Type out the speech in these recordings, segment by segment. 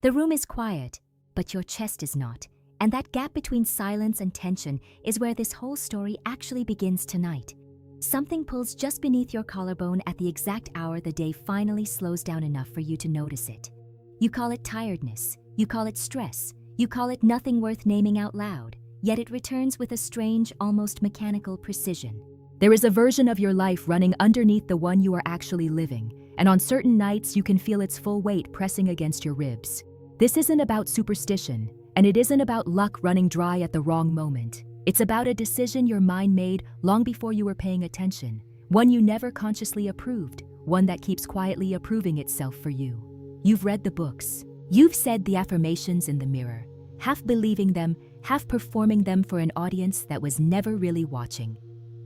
The room is quiet, but your chest is not, and that gap between silence and tension is where this whole story actually begins tonight. Something pulls just beneath your collarbone at the exact hour the day finally slows down enough for you to notice it. You call it tiredness, you call it stress, you call it nothing worth naming out loud, yet it returns with a strange, almost mechanical precision. There is a version of your life running underneath the one you are actually living, and on certain nights you can feel its full weight pressing against your ribs. This isn't about superstition, and it isn't about luck running dry at the wrong moment. It's about a decision your mind made long before you were paying attention, one you never consciously approved, one that keeps quietly approving itself for you. You've read the books. You've said the affirmations in the mirror, half believing them, half performing them for an audience that was never really watching.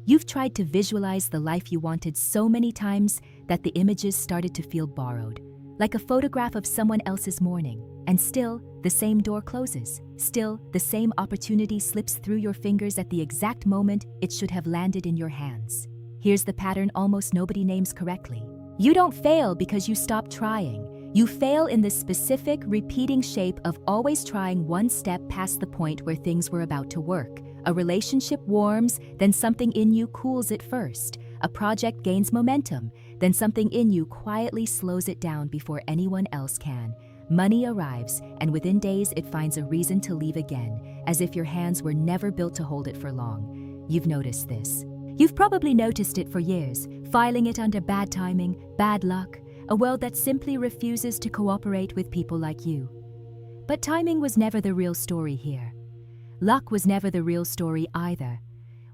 You've tried to visualize the life you wanted so many times that the images started to feel borrowed, like a photograph of someone else's morning, and still, the same door closes. Still, the same opportunity slips through your fingers at the exact moment it should have landed in your hands. Here's the pattern almost nobody names correctly. You don't fail because you stop trying. You fail in the specific, repeating shape of always trying one step past the point where things were about to work. A relationship warms, then something in you cools it first. A project gains momentum, then something in you quietly slows it down before anyone else can. Money arrives, and within days it finds a reason to leave again, as if your hands were never built to hold it for long. You've noticed this. You've probably noticed it for years, filing it under bad timing, bad luck, a world that simply refuses to cooperate with people like you. But timing was never the real story here. Luck was never the real story either.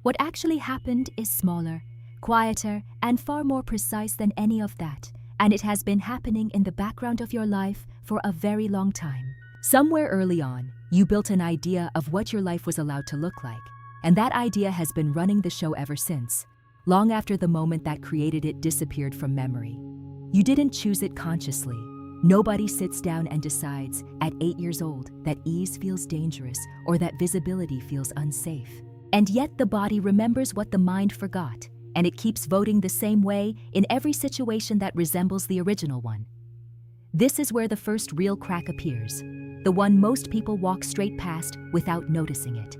What actually happened is smaller, quieter, and far more precise than any of that, and it has been happening in the background of your life for a very long time. Somewhere early on, you built an idea of what your life was allowed to look like, and that idea has been running the show ever since, long after the moment that created it disappeared from memory. You didn't choose it consciously. Nobody sits down and decides, at 8 years old, that ease feels dangerous or that visibility feels unsafe. And yet the body remembers what the mind forgot, and it keeps voting the same way in every situation that resembles the original one. This is where the first real crack appears, the one most people walk straight past without noticing it.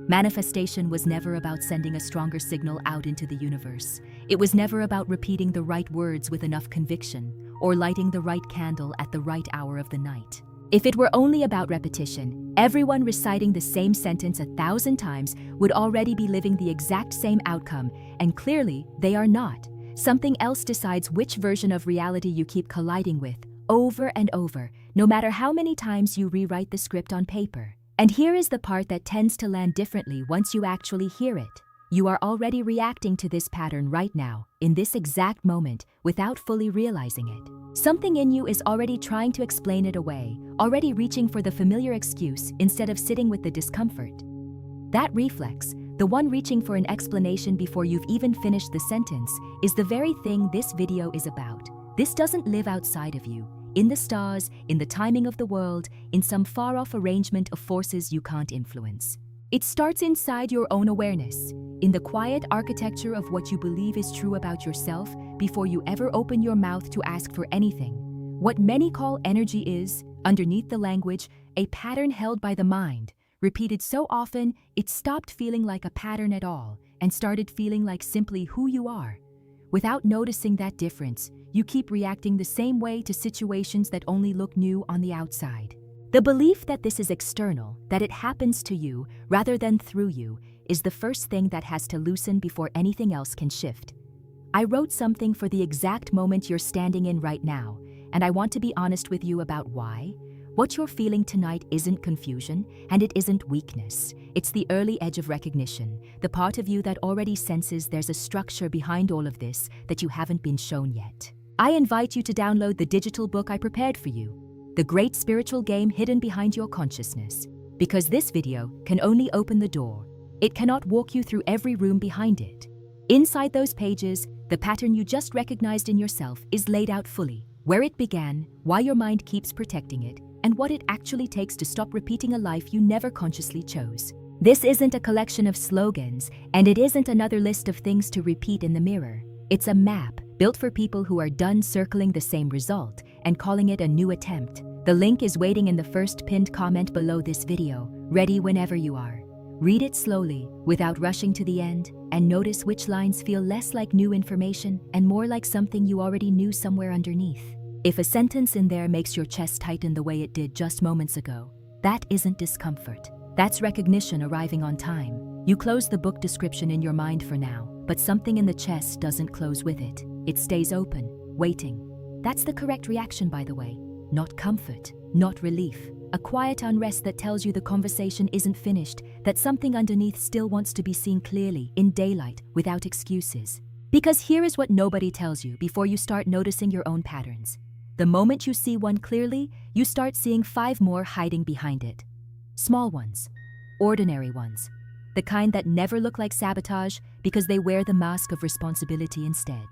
Manifestation was never about sending a stronger signal out into the universe. It was never about repeating the right words with enough conviction or lighting the right candle at the right hour of the night. If it were only about repetition, everyone reciting the same sentence 1,000 times would already be living the exact same outcome, and clearly they are not. Something else decides which version of reality you keep colliding with, over and over, no matter how many times you rewrite the script on paper. And here is the part that tends to land differently once you actually hear it. You are already reacting to this pattern right now, in this exact moment, without fully realizing it. Something in you is already trying to explain it away, already reaching for the familiar excuse instead of sitting with the discomfort. That reflex, the one reaching for an explanation before you've even finished the sentence, is the very thing this video is about. This doesn't live outside of you, in the stars, in the timing of the world, in some far-off arrangement of forces you can't influence. It starts inside your own awareness, in the quiet architecture of what you believe is true about yourself before you ever open your mouth to ask for anything. What many call energy is, underneath the language, a pattern held by the mind, repeated so often it stopped feeling like a pattern at all and started feeling like simply who you are. Without noticing that difference, you keep reacting the same way to situations that only look new on the outside. The belief that this is external, that it happens to you rather than through you, is the first thing that has to loosen before anything else can shift. I wrote something for the exact moment you're standing in right now, and I want to be honest with you about why. What you're feeling tonight isn't confusion, and it isn't weakness. It's the early edge of recognition, the part of you that already senses there's a structure behind all of this that you haven't been shown yet. I invite you to download the digital book I prepared for you, The Great Spiritual Game Hidden Behind Your Consciousness, because this video can only open the door. It cannot walk you through every room behind it. Inside those pages, the pattern you just recognized in yourself is laid out fully, where it began, why your mind keeps protecting it, and what it actually takes to stop repeating a life you never consciously chose. This isn't a collection of slogans, and it isn't another list of things to repeat in the mirror. It's a map built for people who are done circling the same result and calling it a new attempt, The link is waiting in the first pinned comment below this video, ready whenever you are. Read it slowly, without rushing to the end, and notice which lines feel less like new information and more like something you already knew somewhere underneath. If a sentence in there makes your chest tighten the way it did just moments ago, that isn't discomfort. That's recognition arriving on time. You close the book description in your mind for now, but something in the chest doesn't close with it. It stays open, waiting. That's the correct reaction, by the way. Not comfort, not relief. A quiet unrest that tells you the conversation isn't finished, that something underneath still wants to be seen clearly, in daylight, without excuses. Because here is what nobody tells you before you start noticing your own patterns. The moment you see one clearly, you start seeing 5 more hiding behind it. Small ones, ordinary ones, the kind that never look like sabotage because they wear the mask of responsibility instead.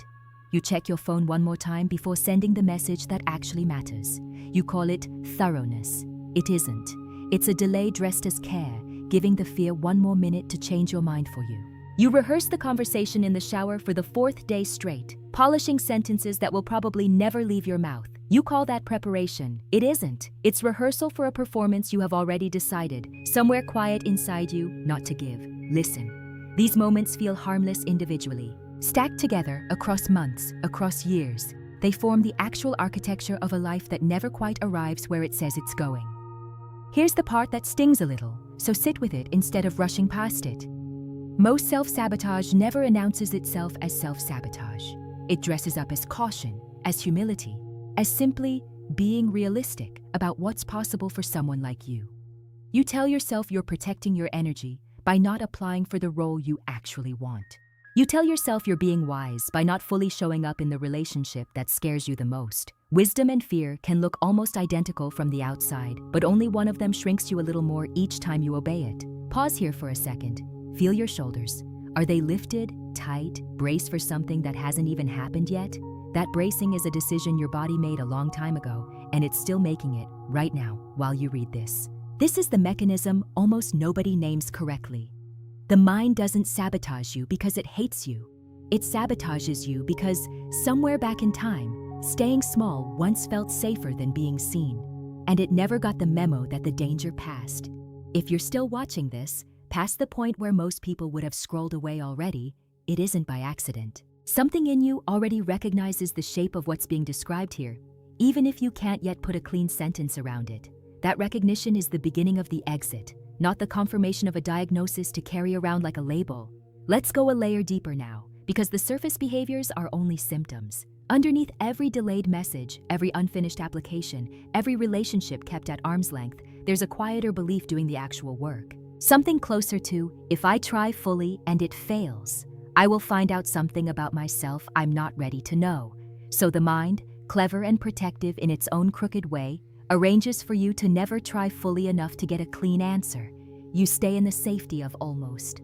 You check your phone one more time before sending the message that actually matters. You call it thoroughness. It isn't. It's a delay dressed as care, giving the fear one more minute to change your mind for you. You rehearse the conversation in the shower for the 4th day straight, polishing sentences that will probably never leave your mouth. You call that preparation. It isn't. It's rehearsal for a performance you have already decided, somewhere quiet inside you, not to give. Listen. These moments feel harmless individually. Stacked together, across months, across years, they form the actual architecture of a life that never quite arrives where it says it's going. Here's the part that stings a little, so sit with it instead of rushing past it. Most self-sabotage never announces itself as self-sabotage. It dresses up as caution, as humility, as simply being realistic about what's possible for someone like you. You tell yourself you're protecting your energy by not applying for the role you actually want. You tell yourself you're being wise by not fully showing up in the relationship that scares you the most. Wisdom and fear can look almost identical from the outside, but only one of them shrinks you a little more each time you obey it. Pause here for a second. Feel your shoulders. Are they lifted, tight, braced for something that hasn't even happened yet? That bracing is a decision your body made a long time ago, and it's still making it right now while you read this. This is the mechanism almost nobody names correctly. The mind doesn't sabotage you because it hates you. It sabotages you because somewhere back in time, staying small once felt safer than being seen, and it never got the memo that the danger passed. If you're still watching this, past the point where most people would have scrolled away already, it isn't by accident. Something in you already recognizes the shape of what's being described here, even if you can't yet put a clean sentence around it. That recognition is the beginning of the exit, not the confirmation of a diagnosis to carry around like a label. Let's go a layer deeper now, because the surface behaviors are only symptoms. Underneath every delayed message, every unfinished application, every relationship kept at arm's length, there's a quieter belief doing the actual work. Something closer to, if I try fully and it fails, I will find out something about myself I'm not ready to know. So the mind, clever and protective in its own crooked way, arranges for you to never try fully enough to get a clean answer. You stay in the safety of almost.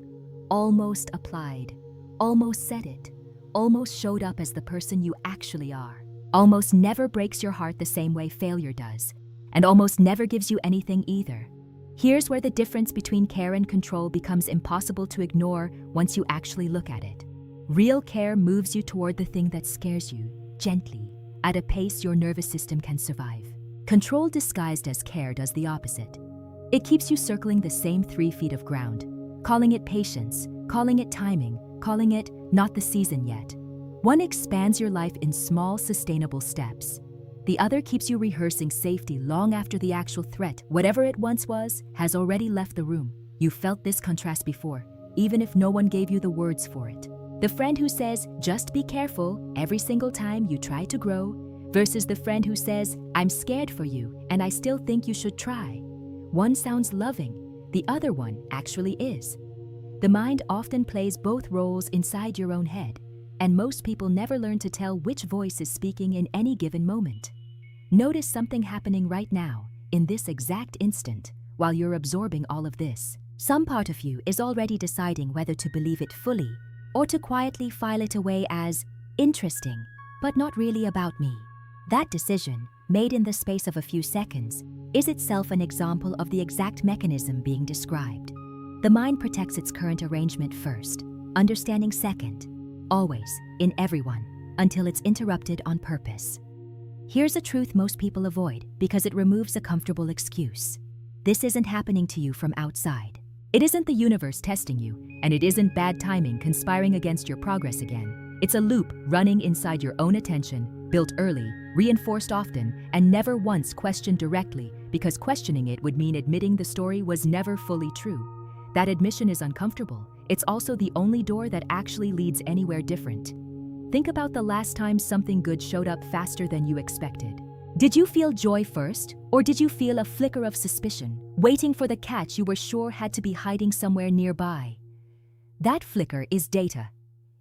Almost applied. Almost said it. Almost showed up as the person you actually are. Almost never breaks your heart the same way failure does. And almost never gives you anything either. Here's where the difference between care and control becomes impossible to ignore once you actually look at it. Real care moves you toward the thing that scares you, gently, at a pace your nervous system can survive. Control disguised as care does the opposite. It keeps you circling the same 3 feet of ground, calling it patience, calling it timing, calling it not the season yet. One expands your life in small, sustainable steps. The other keeps you rehearsing safety long after the actual threat, whatever it once was, has already left the room. You felt this contrast before, even if no one gave you the words for it. The friend who says, just be careful every single time you try to grow, versus the friend who says, I'm scared for you and I still think you should try. One sounds loving, the other one actually is. The mind often plays both roles inside your own head, and most people never learn to tell which voice is speaking in any given moment. Notice something happening right now, in this exact instant, while you're absorbing all of this. Some part of you is already deciding whether to believe it fully or to quietly file it away as interesting, but not really about me. That decision, made in the space of a few seconds, is itself an example of the exact mechanism being described. The mind protects its current arrangement first, understanding second, always, in everyone, until it's interrupted on purpose. Here's a truth most people avoid because it removes a comfortable excuse. This isn't happening to you from outside. It isn't the universe testing you, and it isn't bad timing conspiring against your progress again. It's a loop running inside your own attention, built early, reinforced often, and never once questioned directly, because questioning it would mean admitting the story was never fully true. That admission is uncomfortable. It's also the only door that actually leads anywhere different. Think about the last time something good showed up faster than you expected. Did you feel joy first, or did you feel a flicker of suspicion, waiting for the catch you were sure had to be hiding somewhere nearby? That flicker is data.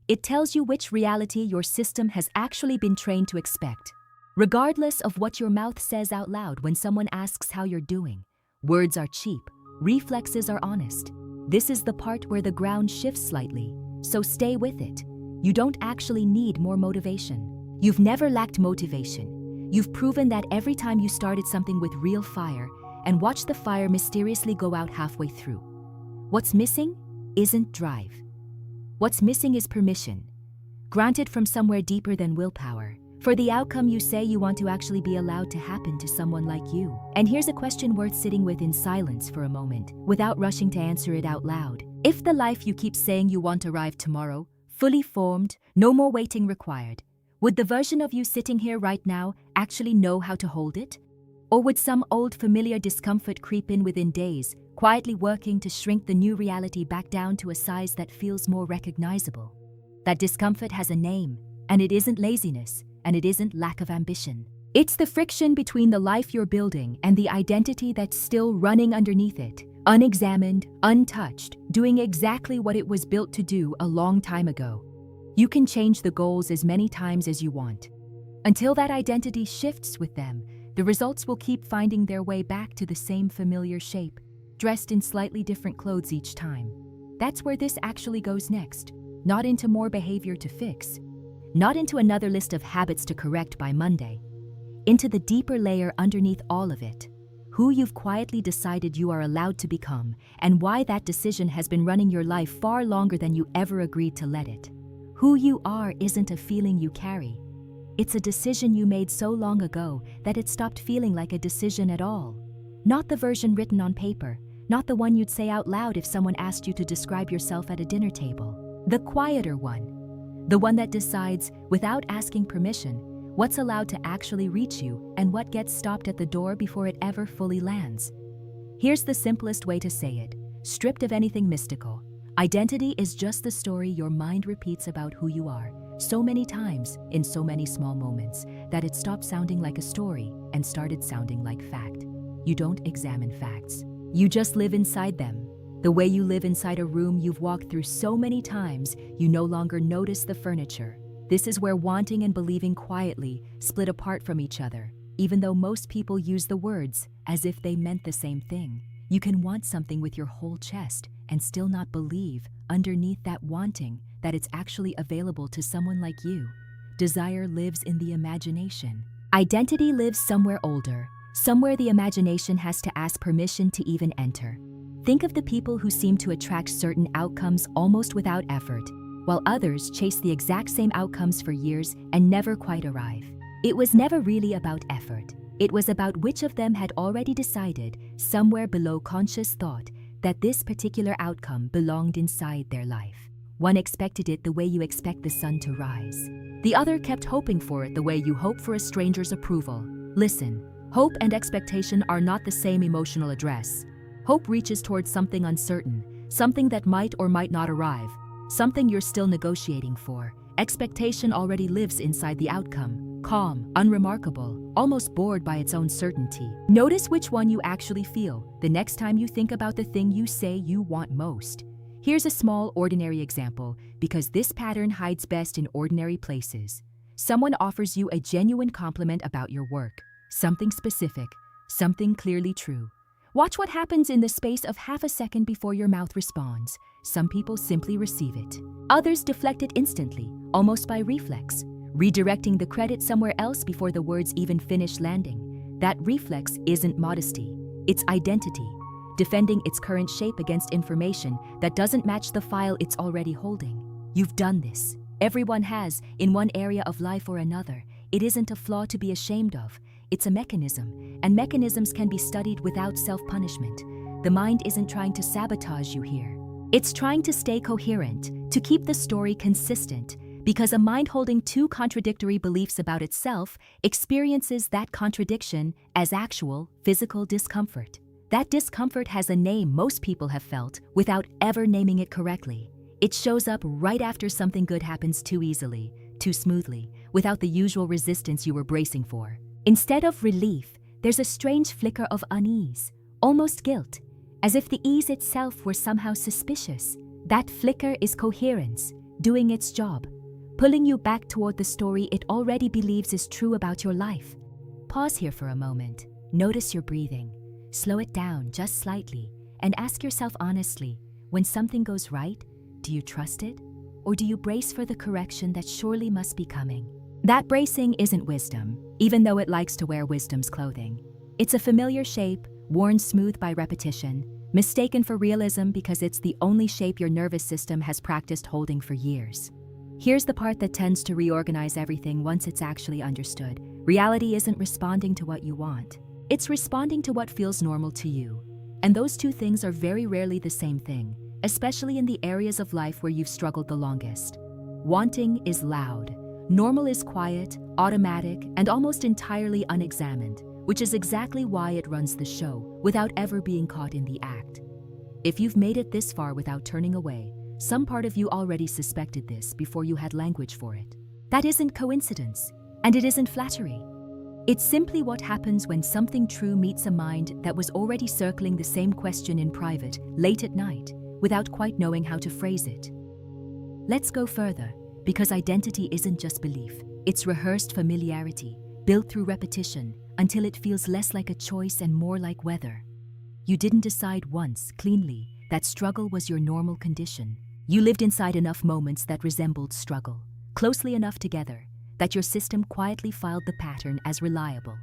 It tells you which reality your system has actually been trained to expect. Regardless of what your mouth says out loud when someone asks how you're doing, words are cheap, reflexes are honest. This is the part where the ground shifts slightly, so stay with it. You don't actually need more motivation. You've never lacked motivation. You've proven that every time you started something with real fire and watched the fire mysteriously go out halfway through. What's missing isn't drive. What's missing is permission, granted from somewhere deeper than willpower, for the outcome you say you want to actually be allowed to happen to someone like you. And here's a question worth sitting with in silence for a moment, without rushing to answer it out loud. If the life you keep saying you want arrived tomorrow, fully formed, no more waiting required, would the version of you sitting here right now actually know how to hold it? Or would some old familiar discomfort creep in within days, quietly working to shrink the new reality back down to a size that feels more recognizable? That discomfort has a name, and it isn't laziness, and it isn't lack of ambition. It's the friction between the life you're building and the identity that's still running underneath it, unexamined, untouched, doing exactly what it was built to do a long time ago. You can change the goals as many times as you want. Until that identity shifts with them, the results will keep finding their way back to the same familiar shape, dressed in slightly different clothes each time. That's where this actually goes next, not into more behavior to fix, not into another list of habits to correct by Monday, into the deeper layer underneath all of it, who you've quietly decided you are allowed to become, and why that decision has been running your life far longer than you ever agreed to let it. Who you are isn't a feeling you carry. It's a decision you made so long ago that it stopped feeling like a decision at all. Not the version written on paper, not the one you'd say out loud if someone asked you to describe yourself at a dinner table. The quieter one. The one that decides, without asking permission, what's allowed to actually reach you and what gets stopped at the door before it ever fully lands. Here's the simplest way to say it, stripped of anything mystical. Identity is just the story your mind repeats about who you are, so many times, in so many small moments, that it stopped sounding like a story and started sounding like fact. You don't examine facts. You just live inside them. The way you live inside a room you've walked through so many times, you no longer notice the furniture. This is where wanting and believing quietly split apart from each other, even though most people use the words as if they meant the same thing. You can want something with your whole chest and still not believe, underneath that wanting, that it's actually available to someone like you. Desire lives in the imagination. Identity lives somewhere older, somewhere the imagination has to ask permission to even enter. Think of the people who seem to attract certain outcomes almost without effort, while others chase the exact same outcomes for years and never quite arrive. It was never really about effort. It was about which of them had already decided, somewhere below conscious thought, that this particular outcome belonged inside their life. One expected it the way you expect the sun to rise. The other kept hoping for it the way you hope for a stranger's approval. Listen, hope and expectation are not the same emotional address. Hope reaches towards something uncertain, something that might or might not arrive, something you're still negotiating for. Expectation already lives inside the outcome, calm, unremarkable, almost bored by its own certainty. Notice which one you actually feel the next time you think about the thing you say you want most. Here's a small, ordinary example, because this pattern hides best in ordinary places. Someone offers you a genuine compliment about your work, something specific, something clearly true. Watch what happens in the space of half a second before your mouth responds. Some people simply receive it. Others deflect it instantly, almost by reflex, redirecting the credit somewhere else before the words even finish landing. That reflex isn't modesty, it's identity, defending its current shape against information that doesn't match the file it's already holding. You've done this. Everyone has, in one area of life or another, it isn't a flaw to be ashamed of. It's a mechanism, and mechanisms can be studied without self-punishment. The mind isn't trying to sabotage you here. It's trying to stay coherent, to keep the story consistent, because a mind holding two contradictory beliefs about itself experiences that contradiction as actual physical discomfort. That discomfort has a name most people have felt without ever naming it correctly. It shows up right after something good happens too easily, too smoothly, without the usual resistance you were bracing for. Instead of relief, there's a strange flicker of unease, almost guilt, as if the ease itself were somehow suspicious. That flicker is coherence, doing its job, pulling you back toward the story it already believes is true about your life. Pause here for a moment. Notice your breathing. Slow it down just slightly and ask yourself honestly, when something goes right, do you trust it? Or do you brace for the correction that surely must be coming? That bracing isn't wisdom, even though it likes to wear wisdom's clothing. It's a familiar shape, worn smooth by repetition, mistaken for realism because it's the only shape your nervous system has practiced holding for years. Here's the part that tends to reorganize everything once it's actually understood. Reality isn't responding to what you want. It's responding to what feels normal to you. And those two things are very rarely the same thing, especially in the areas of life where you've struggled the longest. Wanting is loud. Normal is quiet, automatic, and almost entirely unexamined, which is exactly why it runs the show without ever being caught in the act. If you've made it this far without turning away, some part of you already suspected this before you had language for it. That isn't coincidence, and it isn't flattery. It's simply what happens when something true meets a mind that was already circling the same question in private, late at night, without quite knowing how to phrase it. Let's go further, because identity isn't just belief, it's rehearsed familiarity, built through repetition, until it feels less like a choice and more like weather. You didn't decide once, cleanly, that struggle was your normal condition. You lived inside enough moments that resembled struggle, closely enough together, that your system quietly filed the pattern as reliable,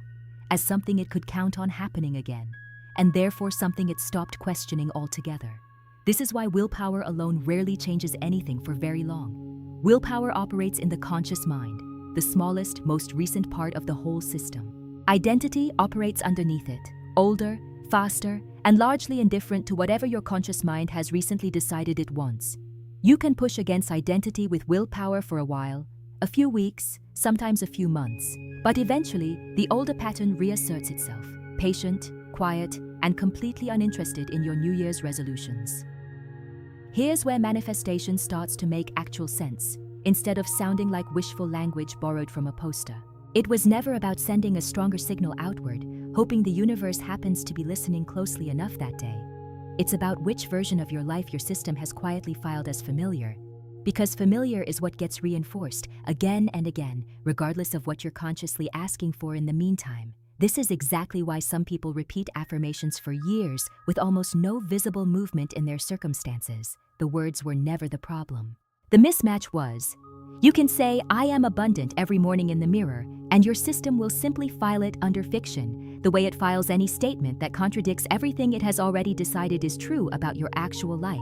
as something it could count on happening again, and therefore something it stopped questioning altogether. This is why willpower alone rarely changes anything for very long. Willpower operates in the conscious mind, the smallest, most recent part of the whole system. Identity operates underneath it, older, faster, and largely indifferent to whatever your conscious mind has recently decided it wants. You can push against identity with willpower for a while, a few weeks, sometimes a few months, but eventually the older pattern reasserts itself, patient, quiet, and completely uninterested in your New Year's resolutions. Here's where manifestation starts to make actual sense, instead of sounding like wishful language borrowed from a poster. It was never about sending a stronger signal outward, hoping the universe happens to be listening closely enough that day. It's about which version of your life your system has quietly filed as familiar, because familiar is what gets reinforced again and again, regardless of what you're consciously asking for in the meantime. This is exactly why some people repeat affirmations for years with almost no visible movement in their circumstances. The words were never the problem. The mismatch was, you can say, "I am abundant" every morning in the mirror, and your system will simply file it under fiction, the way it files any statement that contradicts everything it has already decided is true about your actual life.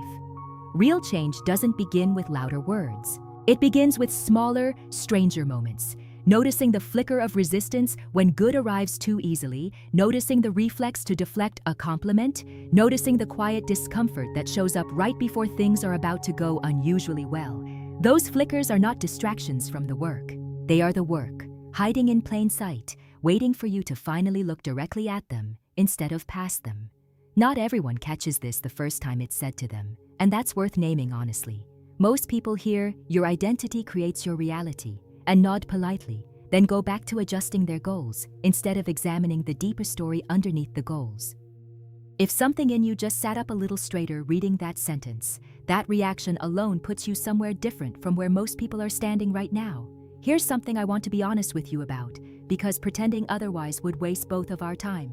Real change doesn't begin with louder words. It begins with smaller, stranger moments. Noticing the flicker of resistance when good arrives too easily, noticing the reflex to deflect a compliment, noticing the quiet discomfort that shows up right before things are about to go unusually well. Those flickers are not distractions from the work. They are the work, hiding in plain sight, waiting for you to finally look directly at them instead of past them. Not everyone catches this the first time it's said to them, and that's worth naming honestly. Most people hear, "Your identity creates your reality," and nod politely, then go back to adjusting their goals instead of examining the deeper story underneath the goals. If something in you just sat up a little straighter reading that sentence, that reaction alone puts you somewhere different from where most people are standing right now. Here's something I want to be honest with you about, because pretending otherwise would waste both of our time.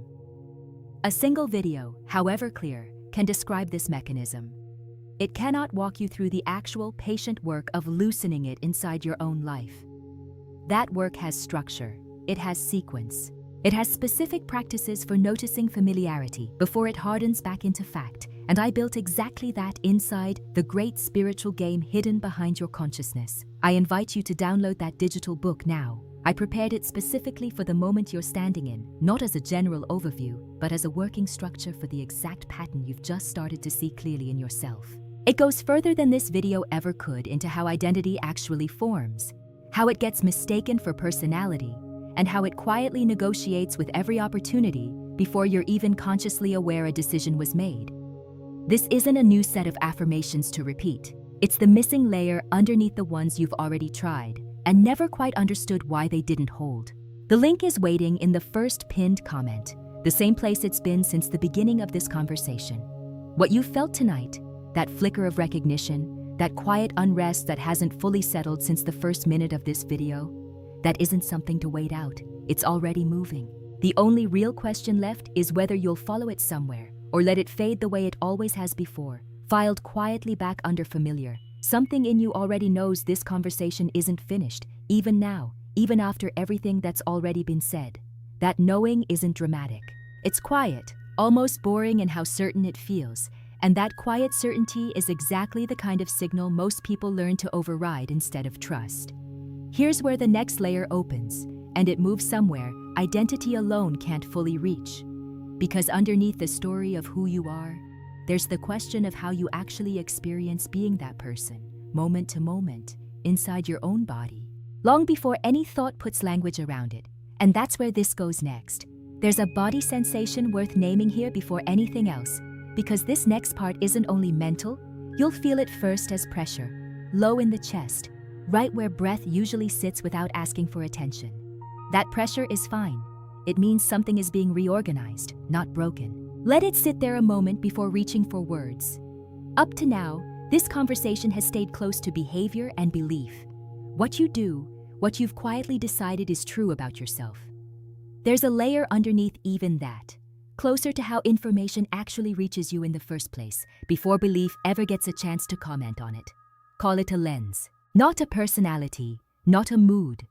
A single video, however clear, can describe this mechanism. It cannot walk you through the actual patient work of loosening it inside your own life. That work has structure. It has sequence. It has specific practices for noticing familiarity before it hardens back into fact, and I built exactly that inside the great spiritual game hidden behind your consciousness. I invite you to download that digital book now. I prepared it specifically for the moment you're standing in, not as a general overview, but as a working structure for the exact pattern you've just started to see clearly in yourself. It goes further than this video ever could into how identity actually forms, how it gets mistaken for personality, and how it quietly negotiates with every opportunity before you're even consciously aware a decision was made. This isn't a new set of affirmations to repeat. It's the missing layer underneath the ones you've already tried and never quite understood why they didn't hold. The link is waiting in the first pinned comment, the same place it's been since the beginning of this conversation. What you felt tonight, that flicker of recognition, that quiet unrest that hasn't fully settled since the first minute of this video, that isn't something to wait out. It's already moving. The only real question left is whether you'll follow it somewhere or let it fade the way it always has before, filed quietly back under familiar. Something in you already knows this conversation isn't finished, even now, even after everything that's already been said. That knowing isn't dramatic. It's quiet, almost boring in how certain it feels, and that quiet certainty is exactly the kind of signal most people learn to override instead of trust. Here's where the next layer opens, and it moves somewhere identity alone can't fully reach. Because underneath the story of who you are, there's the question of how you actually experience being that person, moment to moment, inside your own body, long before any thought puts language around it. And that's where this goes next. There's a body sensation worth naming here before anything else, because this next part isn't only mental, you'll feel it first as pressure, low in the chest, right where breath usually sits without asking for attention. That pressure is fine. It means something is being reorganized, not broken. Let it sit there a moment before reaching for words. Up to now, this conversation has stayed close to behavior and belief. What you do, what you've quietly decided is true about yourself. There's a layer underneath even that, closer to how information actually reaches you in the first place, before belief ever gets a chance to comment on it. Call it a lens, not a personality, not a mood.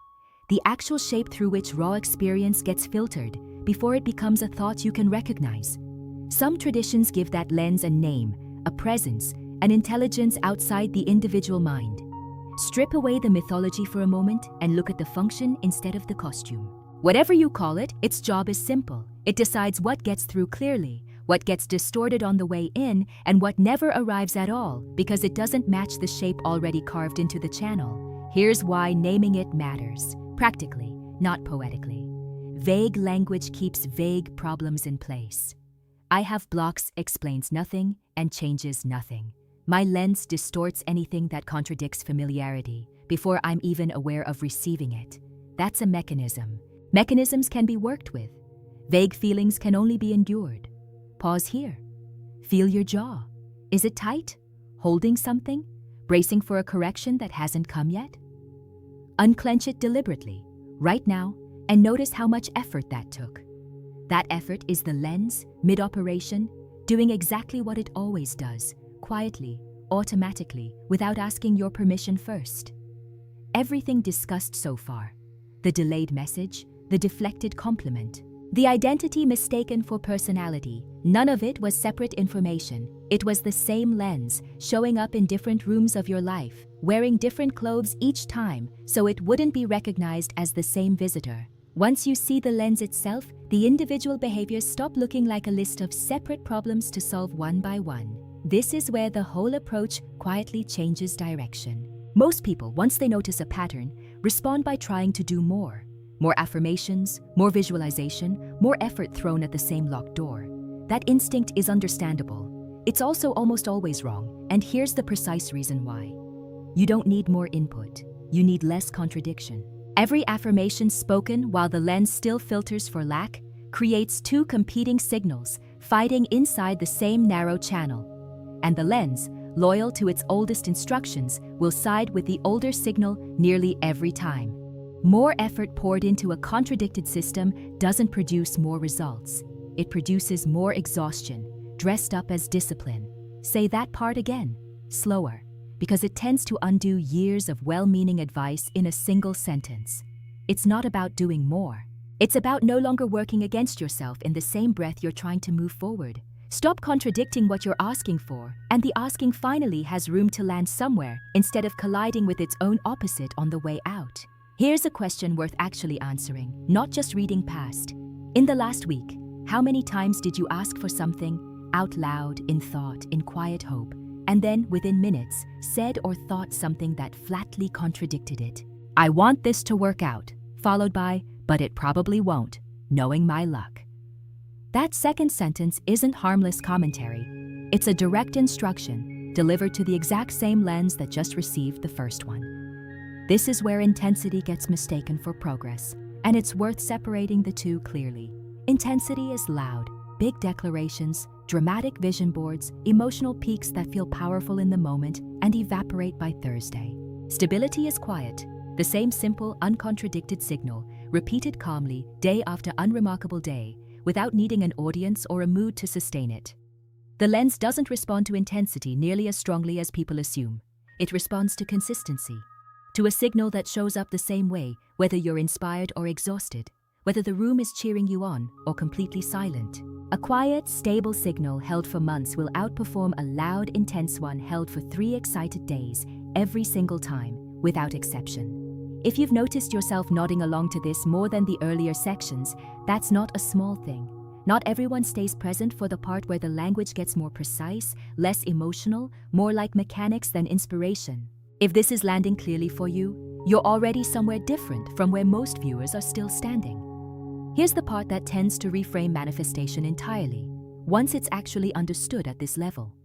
The actual shape through which raw experience gets filtered before it becomes a thought you can recognize. Some traditions give that lens a name, a presence, an intelligence outside the individual mind. Strip away the mythology for a moment and look at the function instead of the costume. Whatever you call it, its job is simple. It decides what gets through clearly, what gets distorted on the way in, and what never arrives at all because it doesn't match the shape already carved into the channel. Here's why naming it matters. Practically, not poetically. Vague language keeps vague problems in place. I have blocks explains nothing and changes nothing. My lens distorts anything that contradicts familiarity before I'm even aware of receiving it. That's a mechanism. Mechanisms can be worked with. Vague feelings can only be endured. Pause here. Feel your jaw. Is it tight? Holding something? Bracing for a correction that hasn't come yet? Unclench it deliberately, right now, and notice how much effort that took. That effort is the lens, mid-operation, doing exactly what it always does, quietly, automatically, without asking your permission first. Everything discussed so far, the delayed message, the deflected compliment, the identity mistaken for personality, none of it was separate information. It was the same lens, showing up in different rooms of your life, wearing different clothes each time, so it wouldn't be recognized as the same visitor. Once you see the lens itself, the individual behaviors stop looking like a list of separate problems to solve one by one. This is where the whole approach quietly changes direction. Most people, once they notice a pattern, respond by trying to do more. More affirmations, more visualization, more effort thrown at the same locked door. That instinct is understandable. It's also almost always wrong, and here's the precise reason why. You don't need more input. You need less contradiction. Every affirmation spoken while the lens still filters for lack creates two competing signals fighting inside the same narrow channel. And the lens, loyal to its oldest instructions, will side with the older signal nearly every time. More effort poured into a contradicted system doesn't produce more results. It produces more exhaustion, dressed up as discipline. Say that part again, slower, because it tends to undo years of well-meaning advice in a single sentence. It's not about doing more. It's about no longer working against yourself in the same breath you're trying to move forward. Stop contradicting what you're asking for, and the asking finally has room to land somewhere instead of colliding with its own opposite on the way out. Here's a question worth actually answering, not just reading past. In the last week, how many times did you ask for something out loud, in thought, in quiet hope, and then within minutes said or thought something that flatly contradicted it? I want this to work out, followed by, but it probably won't, knowing my luck. That second sentence isn't harmless commentary. It's a direct instruction delivered to the exact same lens that just received the first one. This is where intensity gets mistaken for progress, and it's worth separating the two clearly. Intensity is loud, big declarations, dramatic vision boards, emotional peaks that feel powerful in the moment and evaporate by Thursday. Stability is quiet, the same simple, uncontradicted signal, repeated calmly, day after unremarkable day, without needing an audience or a mood to sustain it. The lens doesn't respond to intensity nearly as strongly as people assume. It responds to consistency, to a signal that shows up the same way, whether you're inspired or exhausted, whether the room is cheering you on or completely silent. A quiet, stable signal held for months will outperform a loud, intense one held for 3 excited days, every single time, without exception. If you've noticed yourself nodding along to this more than the earlier sections, that's not a small thing. Not everyone stays present for the part where the language gets more precise, less emotional, more like mechanics than inspiration. If this is landing clearly for you, you're already somewhere different from where most viewers are still standing. Here's the part that tends to reframe manifestation entirely, once it's actually understood at this level.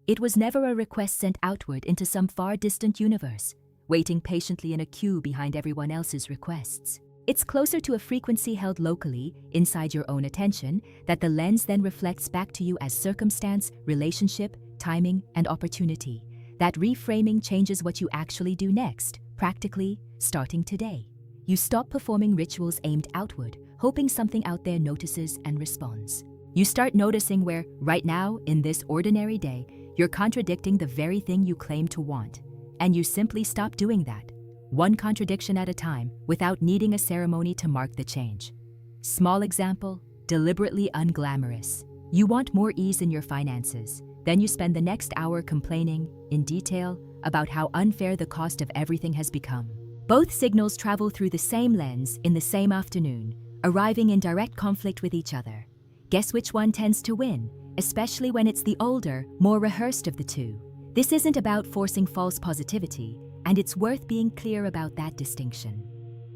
It was never a request sent outward into some far-distant universe, waiting patiently in a queue behind everyone else's requests. It's closer to a frequency held locally, inside your own attention, that the lens then reflects back to you as circumstance, relationship, timing, and opportunity. That reframing changes what you actually do next, practically, starting today. You stop performing rituals aimed outward, hoping something out there notices and responds. You start noticing where, right now, in this ordinary day, you're contradicting the very thing you claim to want. And you simply stop doing that, one contradiction at a time, without needing a ceremony to mark the change. Small example, deliberately unglamorous. You want more ease in your finances. Then you spend the next hour complaining, in detail, about how unfair the cost of everything has become. Both signals travel through the same lens in the same afternoon, arriving in direct conflict with each other. Guess which one tends to win, especially when it's the older, more rehearsed of the two. This isn't about forcing false positivity, and it's worth being clear about that distinction.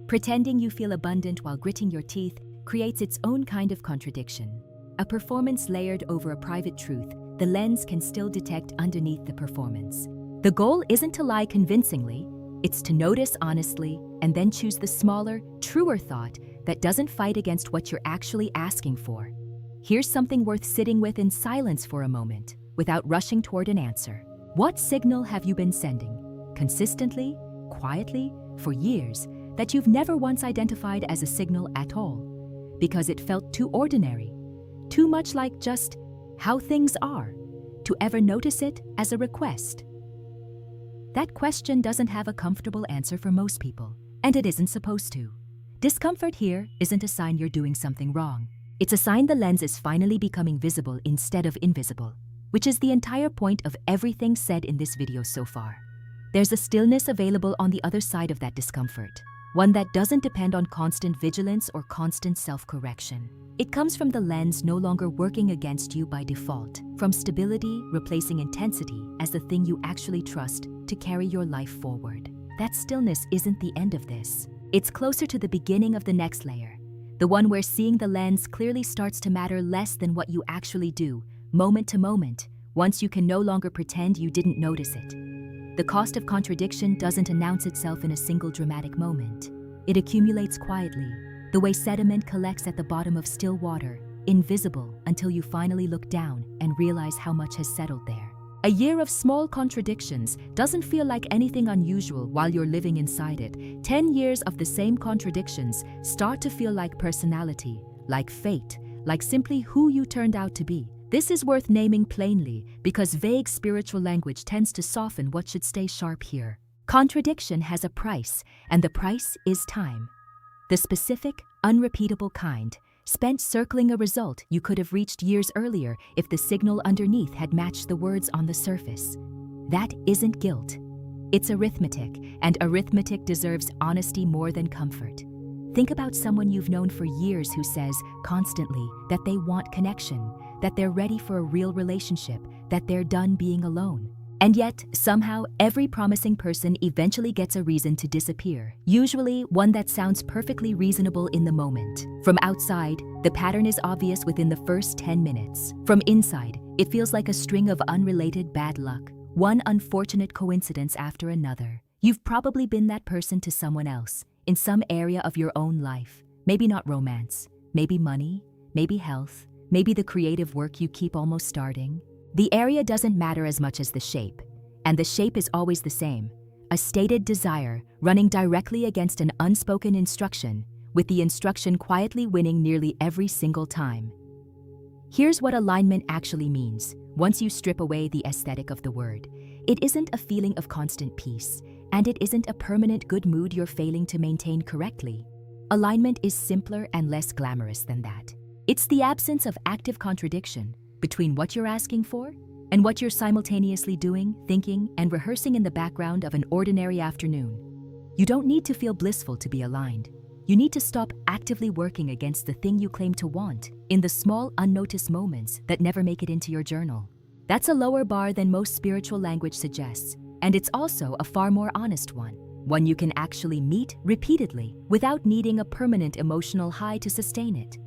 Pretending you feel abundant while gritting your teeth creates its own kind of contradiction. A performance layered over a private truth, the lens can still detect underneath the performance. The goal isn't to lie convincingly, it's to notice honestly and then choose the smaller, truer thought that doesn't fight against what you're actually asking for. Here's something worth sitting with in silence for a moment, without rushing toward an answer. What signal have you been sending, consistently, quietly, for years, that you've never once identified as a signal at all? Because it felt too ordinary, too much like just how things are, to ever notice it as a request? That question doesn't have a comfortable answer for most people, and it isn't supposed to. Discomfort here isn't a sign you're doing something wrong. It's a sign the lens is finally becoming visible instead of invisible, which is the entire point of everything said in this video so far. There's a stillness available on the other side of that discomfort, one that doesn't depend on constant vigilance or constant self-correction. It comes from the lens no longer working against you by default, from stability replacing intensity as the thing you actually trust to carry your life forward. That stillness isn't the end of this. It's closer to the beginning of the next layer, the one where seeing the lens clearly starts to matter less than what you actually do, moment to moment, once you can no longer pretend you didn't notice it. The cost of contradiction doesn't announce itself in a single dramatic moment. It accumulates quietly, the way sediment collects at the bottom of still water, invisible until you finally look down and realize how much has settled there. A year of small contradictions doesn't feel like anything unusual while you're living inside it. 10 years of the same contradictions start to feel like personality, like fate, like simply who you turned out to be. This is worth naming plainly because vague spiritual language tends to soften what should stay sharp here. Contradiction has a price, and the price is time. The specific, unrepeatable kind, spent circling a result you could have reached years earlier if the signal underneath had matched the words on the surface. That isn't guilt. It's arithmetic, and arithmetic deserves honesty more than comfort. Think about someone you've known for years who says constantly that they want connection, that they're ready for a real relationship, that they're done being alone. And yet, somehow, every promising person eventually gets a reason to disappear, usually one that sounds perfectly reasonable in the moment. From outside, the pattern is obvious within the first 10 minutes. From inside, it feels like a string of unrelated bad luck, one unfortunate coincidence after another. You've probably been that person to someone else, in some area of your own life. Maybe not romance, maybe money, maybe health, maybe the creative work you keep almost starting. The area doesn't matter as much as the shape, and the shape is always the same: a stated desire running directly against an unspoken instruction, with the instruction quietly winning nearly every single time. Here's what alignment actually means, once you strip away the aesthetic of the word. It isn't a feeling of constant peace, and it isn't a permanent good mood you're failing to maintain correctly. Alignment is simpler and less glamorous than that. It's the absence of active contradiction between what you're asking for and what you're simultaneously doing, thinking, and rehearsing in the background of an ordinary afternoon. You don't need to feel blissful to be aligned. You need to stop actively working against the thing you claim to want in the small, unnoticed moments that never make it into your journal. That's a lower bar than most spiritual language suggests, and it's also a far more honest one you can actually meet repeatedly without needing a permanent emotional high to sustain it.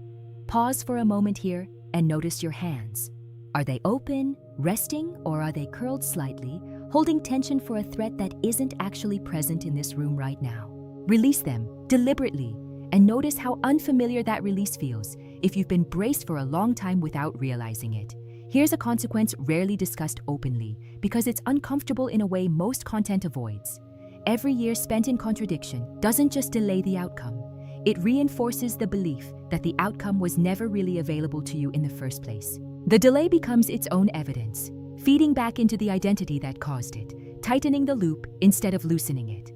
Pause for a moment here and notice your hands. Are they open, resting, or are they curled slightly, holding tension for a threat that isn't actually present in this room right now? Release them deliberately and notice how unfamiliar that release feels if you've been braced for a long time without realizing it. Here's a consequence rarely discussed openly because it's uncomfortable in a way most content avoids. Every year spent in contradiction doesn't just delay the outcome. It reinforces the belief that the outcome was never really available to you in the first place. The delay becomes its own evidence, feeding back into the identity that caused it, tightening the loop instead of loosening it.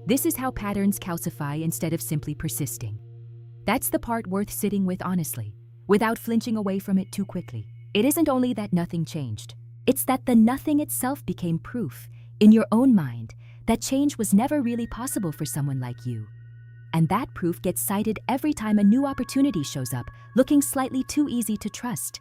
This is how patterns calcify instead of simply persisting. That's the part worth sitting with honestly, without flinching away from it too quickly. It isn't only that nothing changed, it's that the nothing itself became proof, in your own mind, that change was never really possible for someone like you. And that proof gets cited every time a new opportunity shows up, looking slightly too easy to trust.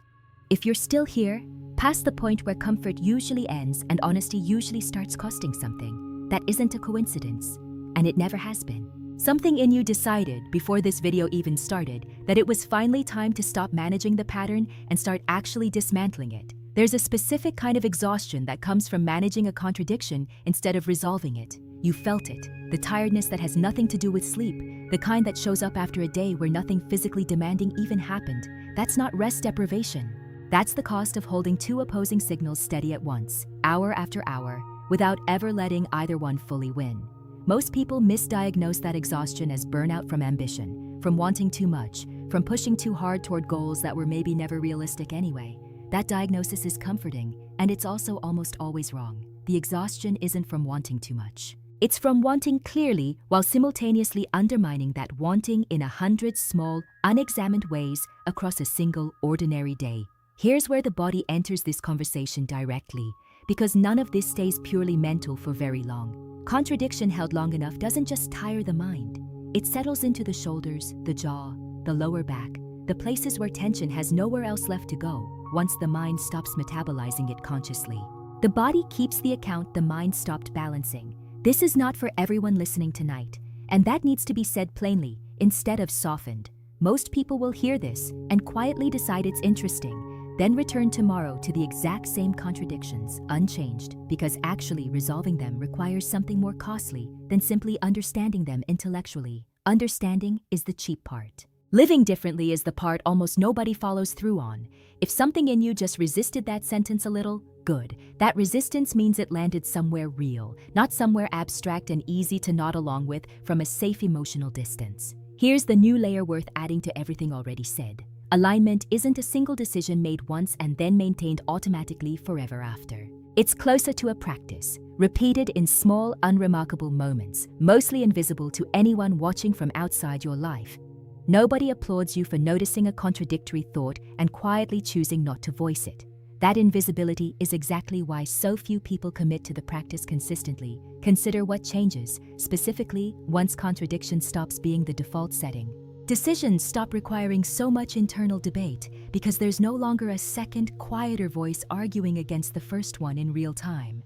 If you're still here, past the point where comfort usually ends and honesty usually starts costing something, that isn't a coincidence, and it never has been. Something in you decided, before this video even started, that it was finally time to stop managing the pattern and start actually dismantling it. There's a specific kind of exhaustion that comes from managing a contradiction instead of resolving it. You felt it, the tiredness that has nothing to do with sleep, the kind that shows up after a day where nothing physically demanding even happened. That's not rest deprivation. That's the cost of holding two opposing signals steady at once, hour after hour, without ever letting either one fully win. Most people misdiagnose that exhaustion as burnout from ambition, from wanting too much, from pushing too hard toward goals that were maybe never realistic anyway. That diagnosis is comforting, and it's also almost always wrong. The exhaustion isn't from wanting too much. It's from wanting clearly while simultaneously undermining that wanting in 100 small, unexamined ways across a single, ordinary day. Here's where the body enters this conversation directly, because none of this stays purely mental for very long. Contradiction held long enough doesn't just tire the mind. It settles into the shoulders, the jaw, the lower back, the places where tension has nowhere else left to go once the mind stops metabolizing it consciously. The body keeps the account the mind stopped balancing. This is not for everyone listening tonight, and that needs to be said plainly, instead of softened. Most people will hear this and quietly decide it's interesting, then return tomorrow to the exact same contradictions, unchanged, because actually resolving them requires something more costly than simply understanding them intellectually. Understanding is the cheap part. Living differently is the part almost nobody follows through on. If something in you just resisted that sentence a little, good. That resistance means it landed somewhere real, not somewhere abstract and easy to nod along with from a safe emotional distance. Here's the new layer worth adding to everything already said. Alignment isn't a single decision made once and then maintained automatically forever after. It's closer to a practice, repeated in small, unremarkable moments, mostly invisible to anyone watching from outside your life. Nobody applauds you for noticing a contradictory thought and quietly choosing not to voice it. That invisibility is exactly why so few people commit to the practice consistently. Consider what changes, specifically once contradiction stops being the default setting. Decisions stop requiring so much internal debate because there's no longer a second, quieter voice arguing against the first one in real time.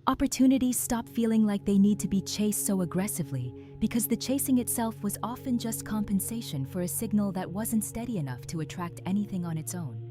Opportunities stop feeling like they need to be chased so aggressively because the chasing itself was often just compensation for a signal that wasn't steady enough to attract anything on its own.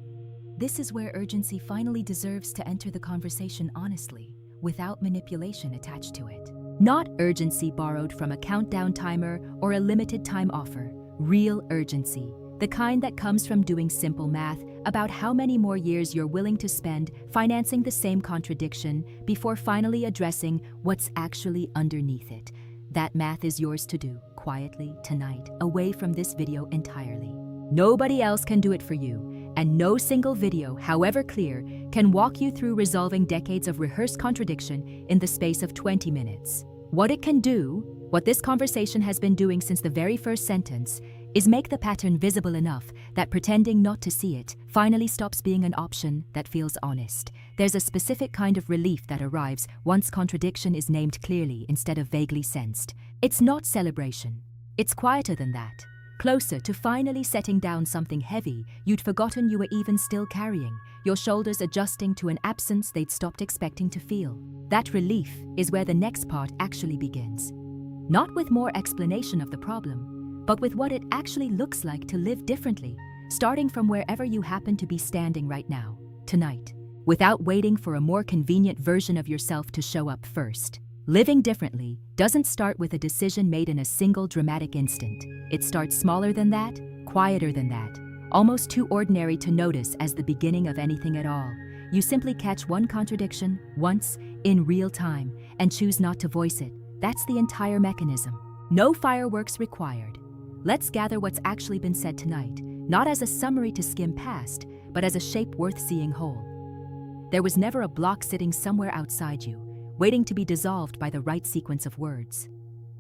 This is where urgency finally deserves to enter the conversation honestly, without manipulation attached to it. Not urgency borrowed from a countdown timer or a limited time offer. Real urgency, the kind that comes from doing simple math about how many more years you're willing to spend financing the same contradiction before finally addressing what's actually underneath it. That math is yours to do, quietly, tonight, away from this video entirely. Nobody else can do it for you, and no single video, however clear, can walk you through resolving decades of rehearsed contradiction in the space of 20 minutes. What it can do, what this conversation has been doing since the very first sentence, is make the pattern visible enough that pretending not to see it finally stops being an option that feels honest. There's a specific kind of relief that arrives once contradiction is named clearly instead of vaguely sensed. It's not celebration. It's quieter than that. Closer to finally setting down something heavy you'd forgotten you were even still carrying, your shoulders adjusting to an absence they'd stopped expecting to feel. That relief is where the next part actually begins. Not with more explanation of the problem, but with what it actually looks like to live differently, starting from wherever you happen to be standing right now, tonight, without waiting for a more convenient version of yourself to show up first. Living differently doesn't start with a decision made in a single dramatic instant. It starts smaller than that, quieter than that, almost too ordinary to notice as the beginning of anything at all. You simply catch one contradiction, once, in real time, and choose not to voice it. That's the entire mechanism. No fireworks required. Let's gather what's actually been said tonight, not as a summary to skim past, but as a shape worth seeing whole. There was never a block sitting somewhere outside you, waiting to be dissolved by the right sequence of words.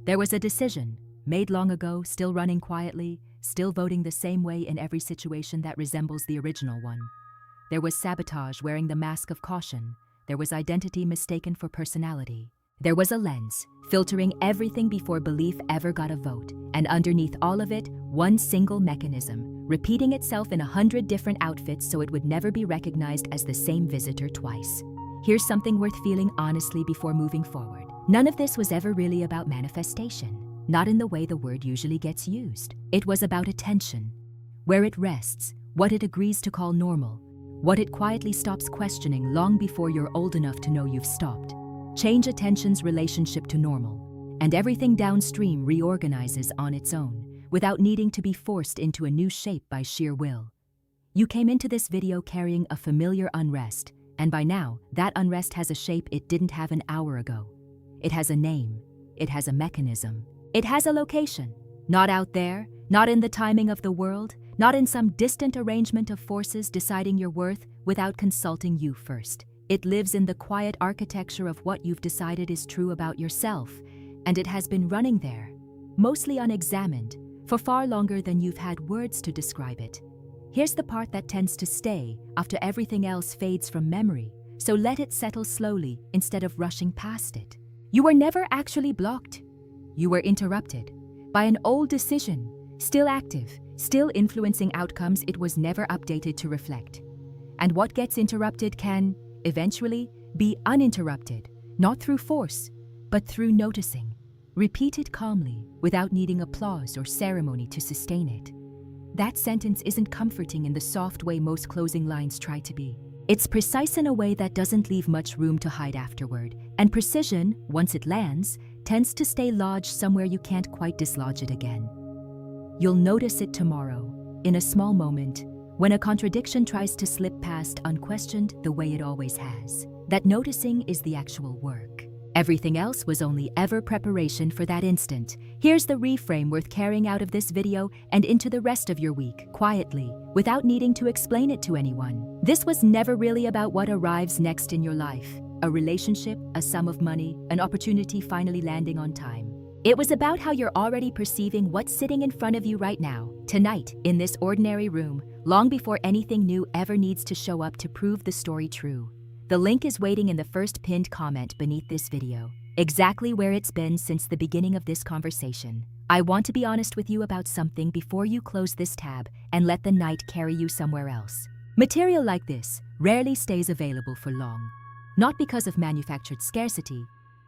There was a decision, made long ago, still running quietly, still voting the same way in every situation that resembles the original one. There was sabotage wearing the mask of caution. There was identity mistaken for personality. There was a lens, filtering everything before belief ever got a vote. And underneath all of it, one single mechanism, repeating itself in 100 different outfits so it would never be recognized as the same visitor twice. Here's something worth feeling honestly before moving forward. None of this was ever really about manifestation, not in the way the word usually gets used. It was about attention, where it rests, what it agrees to call normal, what it quietly stops questioning long before you're old enough to know you've stopped. Change attention's relationship to normal, and everything downstream reorganizes on its own, without needing to be forced into a new shape by sheer will. You came into this video carrying a familiar unrest, and by now, that unrest has a shape it didn't have an hour ago. It has a name. It has a mechanism. It has a location. Not out there, not in the timing of the world, not in some distant arrangement of forces deciding your worth without consulting you first. It lives in the quiet architecture of what you've decided is true about yourself, and it has been running there, mostly unexamined, for far longer than you've had words to describe it. Here's the part that tends to stay after everything else fades from memory, so let it settle slowly instead of rushing past it. You were never actually blocked. You were interrupted by an old decision, still active, still influencing outcomes it was never updated to reflect. And what gets interrupted can, eventually, be uninterrupted, not through force, but through noticing, repeated calmly without needing applause or ceremony to sustain it. That sentence isn't comforting in the soft way most closing lines try to be. It's precise in a way that doesn't leave much room to hide afterward, and precision, once it lands, tends to stay lodged somewhere you can't quite dislodge it again. You'll notice it tomorrow, in a small moment, when a contradiction tries to slip past unquestioned the way it always has. That noticing is the actual work. Everything else was only ever preparation for that instant. Here's the reframe worth carrying out of this video and into the rest of your week, quietly, without needing to explain it to anyone. This was never really about what arrives next in your life. A relationship, a sum of money, an opportunity finally landing on time. It was about how you're already perceiving what's sitting in front of you right now, tonight, in this ordinary room, long before anything new ever needs to show up to prove the story true. The link is waiting in the first pinned comment beneath this video, exactly where it's been since the beginning of this conversation. I want to be honest with you about something before you close this tab and let the night carry you somewhere else. Material like this rarely stays available for long, not because of manufactured scarcity,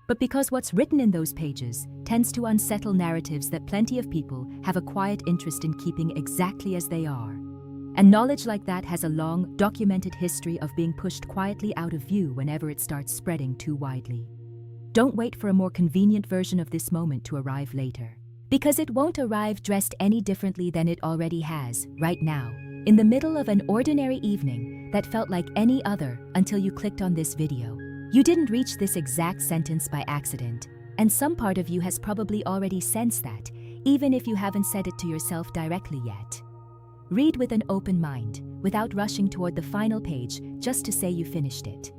but because what's written in those pages tends to unsettle narratives that plenty of people have a quiet interest in keeping exactly as they are. And knowledge like that has a long, documented history of being pushed quietly out of view whenever it starts spreading too widely. Don't wait for a more convenient version of this moment to arrive later, because it won't arrive dressed any differently than it already has, right now, in the middle of an ordinary evening that felt like any other until you clicked on this video. You didn't reach this exact sentence by accident, and some part of you has probably already sensed that, even if you haven't said it to yourself directly yet. Read with an open mind, without rushing toward the final page just to say you finished it.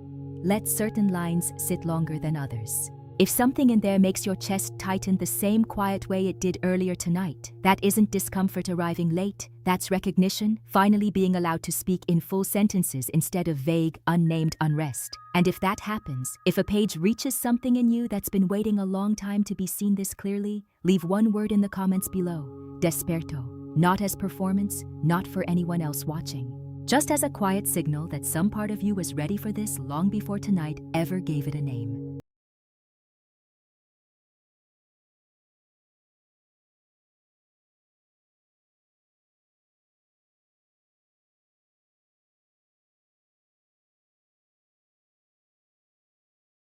Let certain lines sit longer than others. If something in there makes your chest tighten the same quiet way it did earlier tonight, that isn't discomfort arriving late, that's recognition, finally being allowed to speak in full sentences instead of vague, unnamed unrest. And if that happens, if a page reaches something in you that's been waiting a long time to be seen this clearly, leave one word in the comments below: desperto. Not as performance, not for anyone else watching. Just as a quiet signal that some part of you was ready for this long before tonight ever gave it a name.